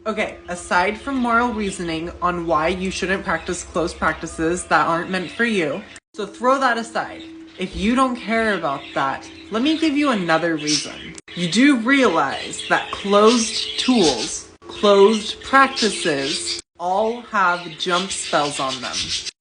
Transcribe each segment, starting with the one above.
Okay, aside from moral reasoning on why you shouldn't practice closed practices that aren't meant for you, so throw that aside. If you don't care about that, let me give you another reason. You do realize that closed tools, closed practices, all have jump spells on them.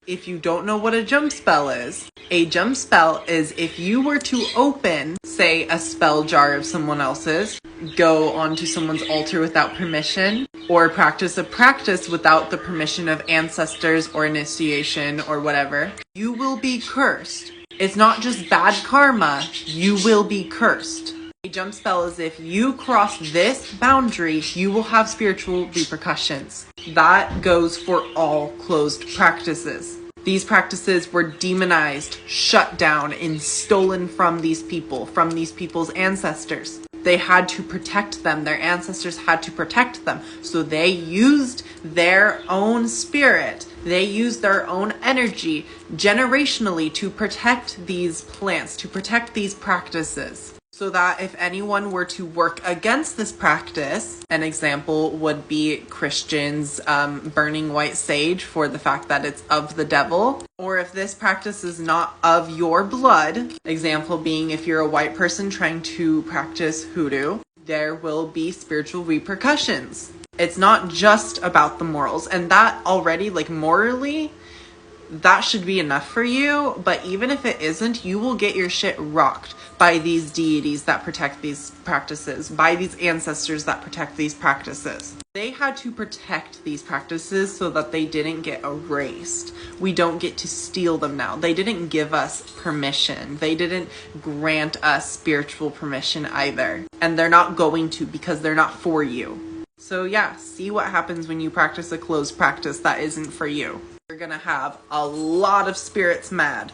If you don't know what a jump spell is if you were to open, say, a spell jar of someone else's, go onto someone's altar without permission, or practice a practice without the permission of ancestors or initiation or whatever, you will be cursed. It's not just bad karma, you will be cursed. A jump spell is if you cross this boundary, you will have spiritual repercussions. That goes for all closed practices. These practices were demonized, shut down, and stolen from these people, from these people's ancestors. They had to protect them. Their ancestors had to protect them. So they used their own spirit. They used their own energy generationally to protect these plants, to protect these practices. So that if anyone were to work against this practice, an example would be Christians burning white sage for the fact that it's of the devil. Or if this practice is not of your blood, example being if you're a white person trying to practice hoodoo, there will be spiritual repercussions. It's not just about the morals. And that already, morally, that should be enough for you. But even if it isn't, you will get your shit rocked by these deities that protect these practices, by these ancestors that protect these practices. They had to protect these practices so that they didn't get erased. We don't get to steal them now. They didn't give us permission. They didn't grant us spiritual permission either. And they're not going to, because they're not for you. So yeah, see what happens when you practice a closed practice that isn't for you. You're gonna have a lot of spirits mad.